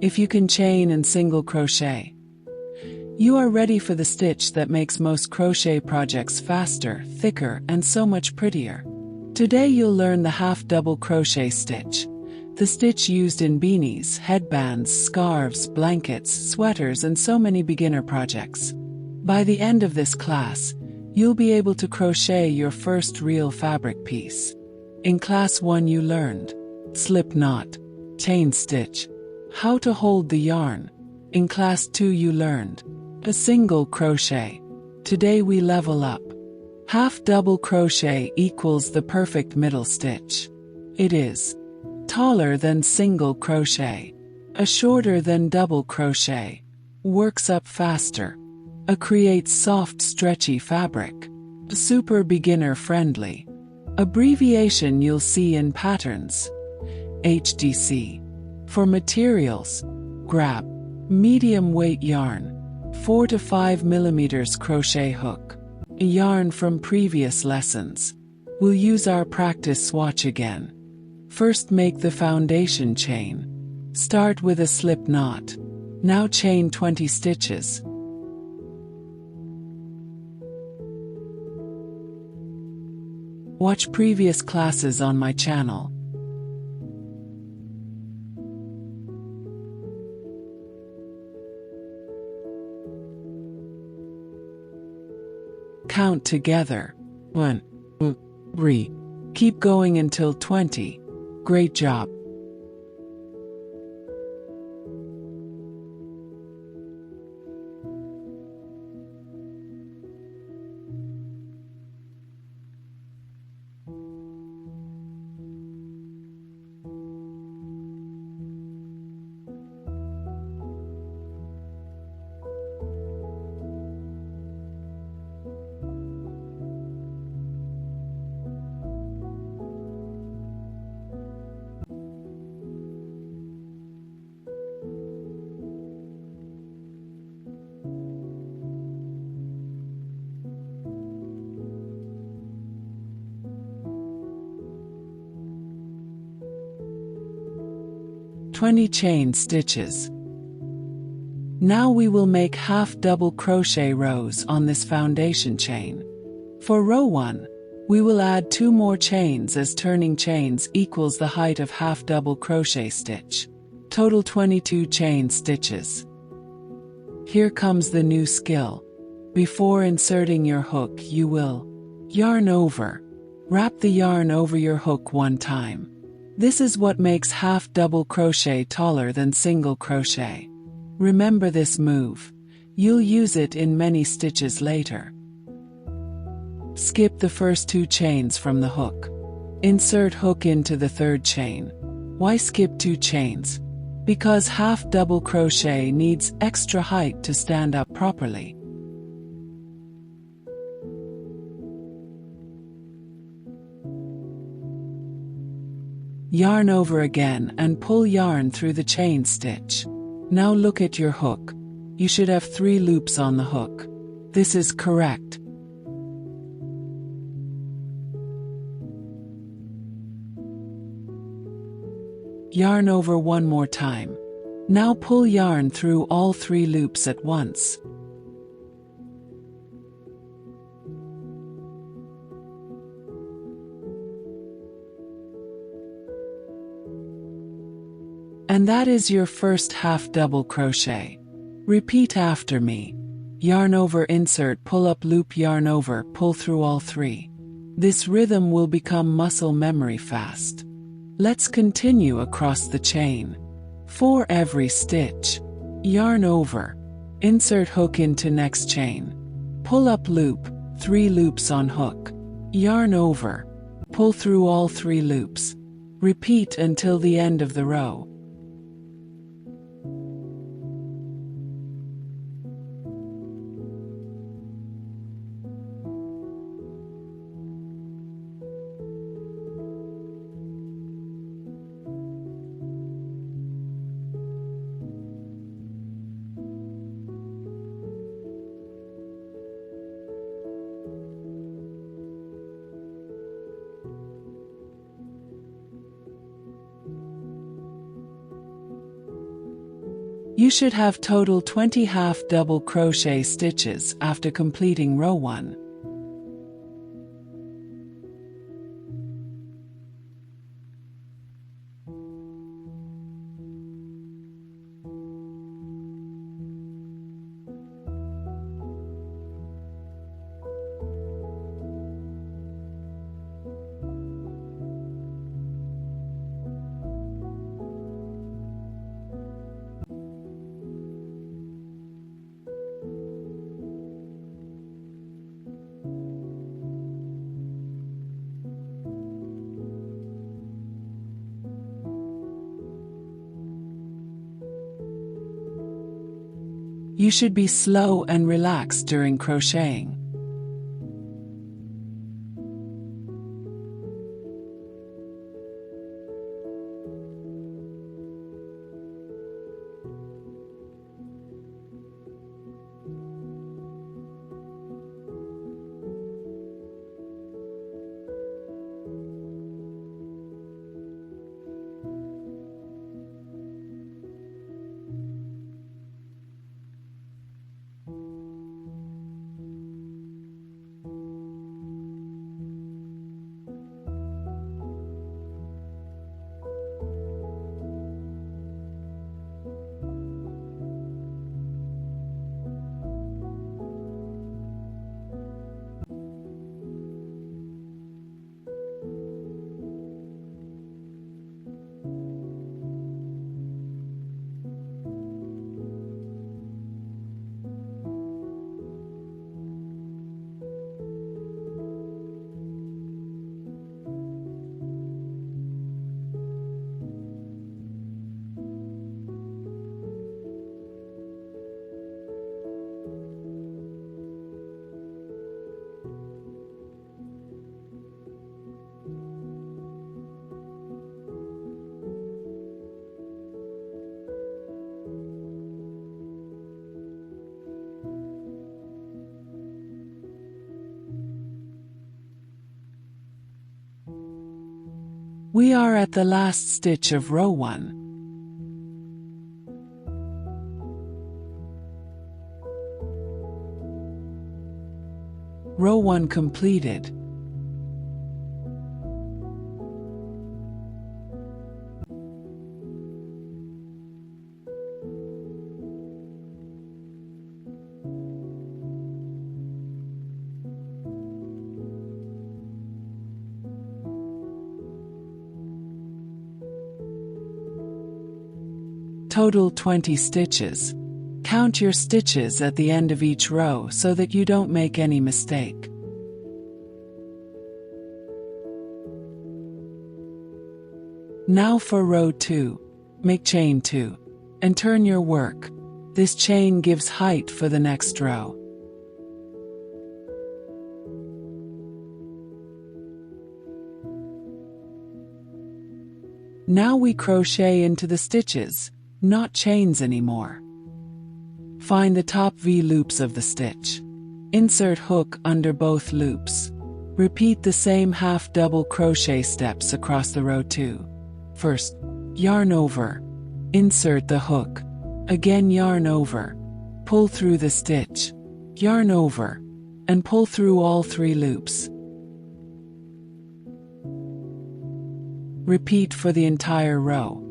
if you can chain and single crochet. You are ready for the stitch that makes most crochet projects faster, thicker, and so much prettier. Today you'll learn the half double crochet stitch, the stitch used in beanies, headbands, scarves, blankets, sweaters, and so many beginner projects. By the end of this class, you'll be able to crochet your first real fabric piece. In class 1 you learned slip knot, chain stitch, how to hold the yarn. In class 2 you learned a single crochet. Today we level up. Half double crochet equals the perfect middle stitch. It is taller than single crochet, a shorter than double crochet, works up faster, creates soft stretchy fabric, super beginner friendly. Abbreviation you'll see in patterns. HDC. For materials, grab medium weight yarn, 4 to 5 millimeters crochet hook, yarn from previous lessons. We'll use our practice swatch again. First make the foundation chain. Start with a slip knot. Now chain 20 stitches. Watch previous classes on my channel. Count together. 1, 2, 3. Keep going until 20. Great job. "20 chain stitches. Now we will make half double crochet rows on this foundation chain. For row 1, we will add 2 more chains as turning chains equals the height of half double crochet stitch. Total 22 chain stitches. Here comes the new skill. Before inserting your hook you will yarn over. Wrap the yarn over your hook 1 time. This is what makes half double crochet taller than single crochet. Remember this move. You'll use it in many stitches later. Skip the first 2 chains from the hook. Insert hook into the 3rd chain. Why skip 2 chains? Because half double crochet needs extra height to stand up properly. Yarn over again and pull yarn through the chain stitch. Now look at your hook. You should have 3 loops on the hook. This is correct. Yarn over 1 more time. Now pull yarn through all 3 loops at once. And that is your first half double crochet. Repeat after me. Yarn over, insert, pull up, loop, yarn over, pull through all 3. This rhythm will become muscle memory fast. Let's continue across the chain. For every stitch, yarn over, insert hook into next chain, pull up, loop, 3 loops on hook, yarn over, pull through all 3 loops. Repeat until the end of the row. You should have total 20 half double crochet stitches after completing row 1. You should be slow and relaxed during crocheting. We are at the last stitch of row 1. Row 1 completed. Total 20 stitches. Count your stitches at the end of each row so that you don't make any mistake. Now for row 2. Make chain 2 and turn your work. This chain gives height for the next row. Now we crochet into the stitches, not chains anymore. Find the top V loops of the stitch. Insert hook under both loops. Repeat the same half double crochet steps across the row 2. First, yarn over. Insert the hook. Again yarn over. Pull through the stitch. Yarn over. And pull through all 3 loops. Repeat for the entire row.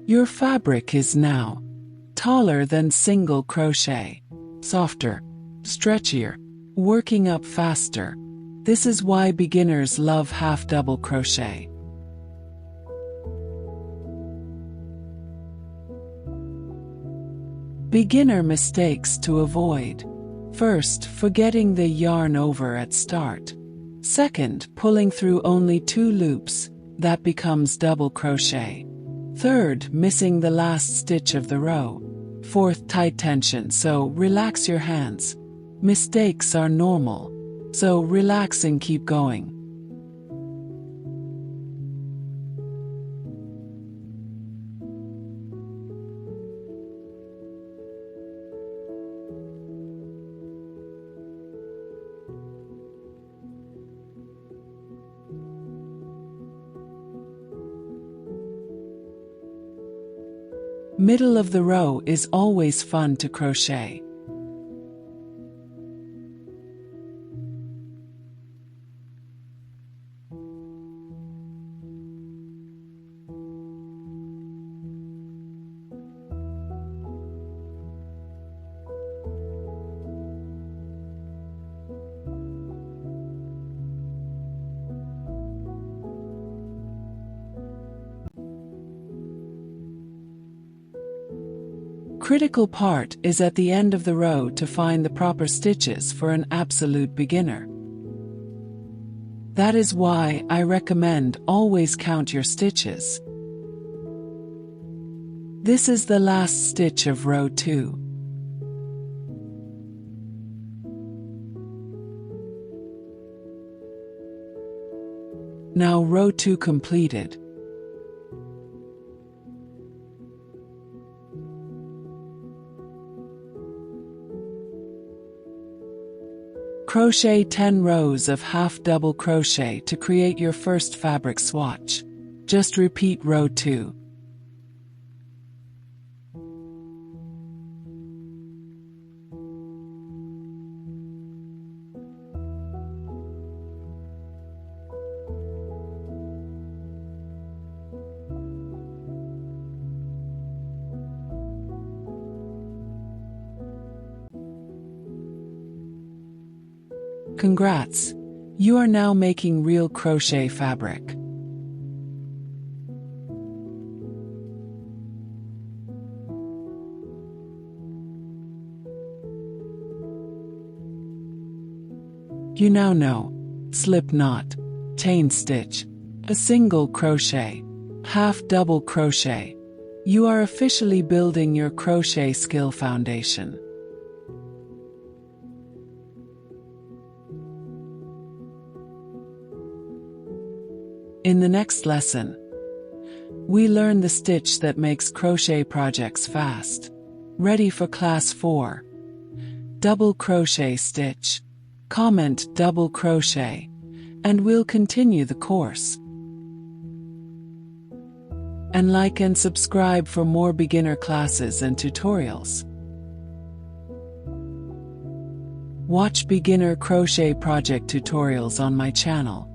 Your fabric is now taller than single crochet, softer, stretchier, working up faster. This is why beginners love half double crochet. Beginner mistakes to avoid. First, forgetting the yarn over at start. Second, pulling through only 2 loops. that becomes double crochet. Third, missing the last stitch of the row. Fourth, tight tension, so relax your hands. Mistakes are normal, so relax and keep going. Middle of the row is always fun to crochet. Critical part is at the end of the row to find the proper stitches for an absolute beginner. That is why I recommend always count your stitches. This is the last stitch of row 2. Now row 2 completed. Crochet 10 rows of half double crochet to create your first fabric swatch. Just repeat row 2. Congrats! You are now making real crochet fabric. You now know slip knot, chain stitch, a single crochet, half double crochet. You are officially building your crochet skill foundation. In the next lesson, we learn the stitch that makes crochet projects fast. Ready for class 4. Double crochet stitch. Comment double crochet, and we'll continue the course. And like and subscribe for more beginner classes and tutorials. Watch beginner crochet project tutorials on my channel.